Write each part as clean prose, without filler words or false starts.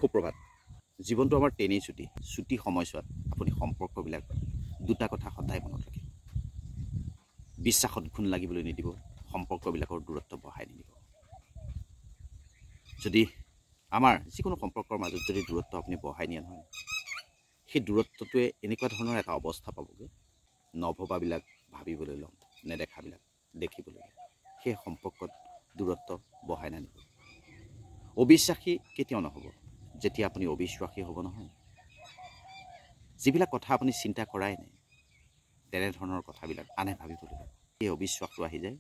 সুপ্ৰভাত। জীৱনটো আমাৰ টেনেই ছুটি সময়ছোৱাত আপুনি সম্পৰ্কবিলাক দুটা কথা সদায় মনত ৰাখিব। বিশ্বাসত ঘুণ লাগিবলৈ নিদিব, সম্পৰ্কবিলাকৰ দূৰত্ব বঢ়াই নিদিব। যদি আমাৰ যিকোনো সম্পৰ্কৰ মাজত যদি দূৰত্ব আপুনি বঢ়াই নিয়ে নহয়, সেই দূৰত্বটোৱে এনেকুৱা ধৰণৰ এটা অৱস্থা পাবগৈ, নভবাবিলাক ভাবিবলৈ ল'ম, নেদেখাবিলাক দেখিবলৈ ল'ম। সেই সম্পৰ্কত দূৰত্ব বঢ়াই নানিব। অবিশ্বাসী কেতিয়াও নহ'ব। যেতিয়া আপুনি অবিশ্বাসী হ'ব নহয়, যিবিলাক কথা আপুনি চিন্তা কৰাই নাই, তেনেধৰণৰ কথাবিলাক আনে ভাবিবলৈ ল'ব। এই অবিশ্বাসটো আহি যায়,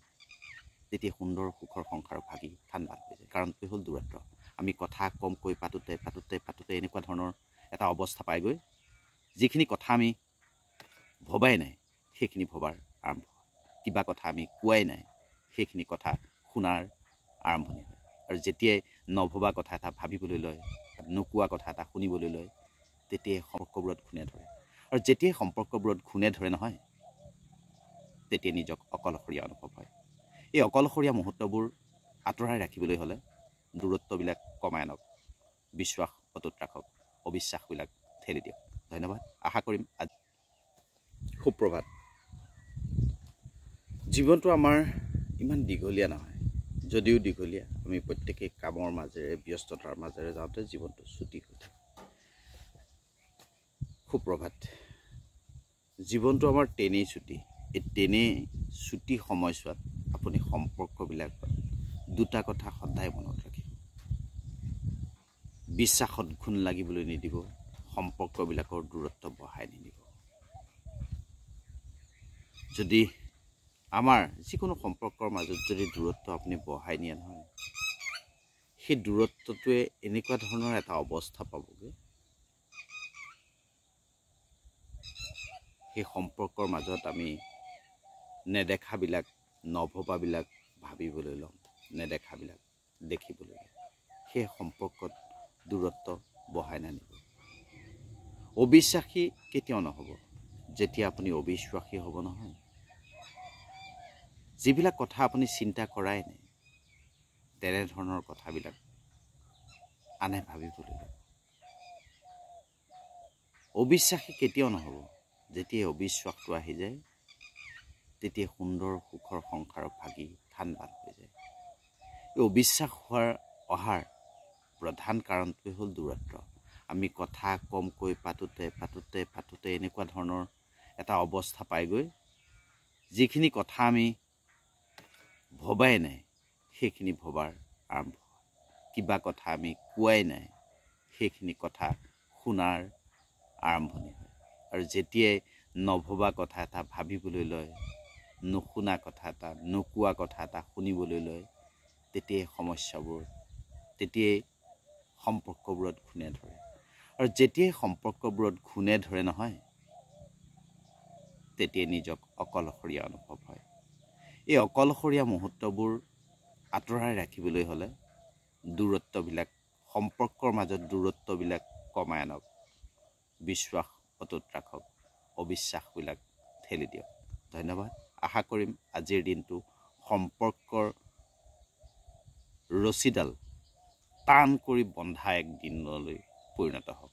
তেতিয়া সুন্দৰ সুখৰ সংসাৰ ভাগি ঠাণ্ডা হৈ যায়। কাৰণটো হ'ল দূৰত্ব। আমি কথা কমকৈ পাতোতে এনেকুৱা ধৰণৰ এটা অৱস্থা পাইগৈ, যিখিনি কথা আমি ভবাই নাই সেইখিনি ভবাৰ আৰম্ভ হয়। কিবা কথা আমি কোৱাই নাই সেইখিনি কথা শুনাৰ আৰম্ভণি হয়। আৰু যেতিয়াই নভবা কথা এটা ভাবিবলৈ লয়, নোকোৱা কথা এটা শুনিবলৈ লয়, তেতিয়াই সম্পৰ্কবোৰত ঘূণে ধৰে। আৰু যেতিয়াই সম্পৰ্কবোৰত ঘূণে ধৰে নহয়, তেতিয়া নিজক অকলশৰীয়া অনুভৱ হয়। এই অকলশৰীয়া মুহূৰ্তবোৰ আঁতৰাই ৰাখিবলৈ হ'লে দূৰত্ববিলাক কমাই আনক, বিশ্বাস অটুট ৰাখক, অবিশ্বাসবিলাক ঠেলি দিয়ক। ধন্যবাদ। আশা কৰিম আজি। সুপ্ৰভাত। জীৱনটো আমাৰ ইমান দীঘলীয়া নহয়, যদিও দীঘলীয়া, আমি প্ৰত্যেকেই কামৰ মাজেৰে ব্যস্ততাৰ মাজেৰে যাওঁতে জীৱনটো ছুটি হৈ থাকে। সুপ্ৰভাত। জীৱনটো আমাৰ টেনেই এই টেনেই ছুটি সময়ছোৱাত আপুনি সম্পৰ্কবিলাক দুটা কথা সদায় মনত ৰাখিব। বিশ্বাসত ঘুণ লাগিবলৈ নিদিব, সম্পৰ্কবিলাকৰ দূৰত্ব বঢ়াই নিদিব। যদি আমাৰ যিকোনো সম্পৰ্কৰ মাজত যদি দূৰত্ব আপুনি বঢ়াই নিয়ে নহয়, সেই দূৰত্বটোৱে এনেকুৱা ধৰণৰ এটা অৱস্থা পাবগৈ, সেই সম্পৰ্কৰ মাজত আমি নেদেখাবিলাক, নভবাবিলাক ভাবিবলৈ ল'ম, নেদেখাবিলাক দেখিবলৈ ল'ম। সেই সম্পৰ্কত দূৰত্ব বঢ়াই নানিব। অবিশ্বাসী কেতিয়াও নহ'ব। যেতিয়া আপুনি অবিশ্বাসী হ'ব নহয়, যিবিলাক কথা আপুনি চিন্তা কৰাই নাই, তেনেধৰণৰ কথাবিলাক আনে ভাবিবলৈ ল'ব। অবিশ্বাসী কেতিয়াও নহ'ব। যেতিয়াই অবিশ্বাসটো আহি যায়, তেতিয়া সুন্দৰ সুখৰ সংসাৰ ভাগি ঠাণ্ডা হৈ যায়। এই অবিশ্বাস অহাৰ প্ৰধান কাৰণটোৱে হ'ল দূৰত্ব। আমি কথা কমকৈ পাতোতে এনেকুৱা ধৰণৰ এটা অৱস্থা পাইগৈ, যিখিনি কথা আমি ভবাই নাই সেইখিনি ভবাৰ আৰম্ভ হয়। কিবা কথা আমি কোৱাই নাই সেইখিনি কথা শুনাৰ আৰম্ভণি হয়। আৰু যেতিয়াই নভবা কথা এটা ভাবিবলৈ লয়, নুশুনা কথা এটা, নোকোৱা কথা এটা শুনিবলৈ লয়, তেতিয়াই তেতিয়াই সম্পৰ্কবোৰত ঘূণে ধৰে। আৰু যেতিয়াই সম্পৰ্কবোৰত ঘূণে ধৰে নহয়, তেতিয়াই নিজক অকলশৰীয়া অনুভৱ হয়। এই অকলশৰীয়া মুহূৰ্তবোৰ আঁতৰাই ৰাখিবলৈ হ'লে সম্পৰ্কৰ মাজত দূৰত্ববিলাক কমাই আনক, বিশ্বাস অটুট ৰাখক, অবিশ্বাসবিলাক ঠেলি দিয়ক। ধন্যবাদ। আশা কৰিম আজিৰ দিনটো সম্পৰ্কৰ ৰছীডাল টান কৰি বন্ধা এক দিনলৈ পৰিণত হওক।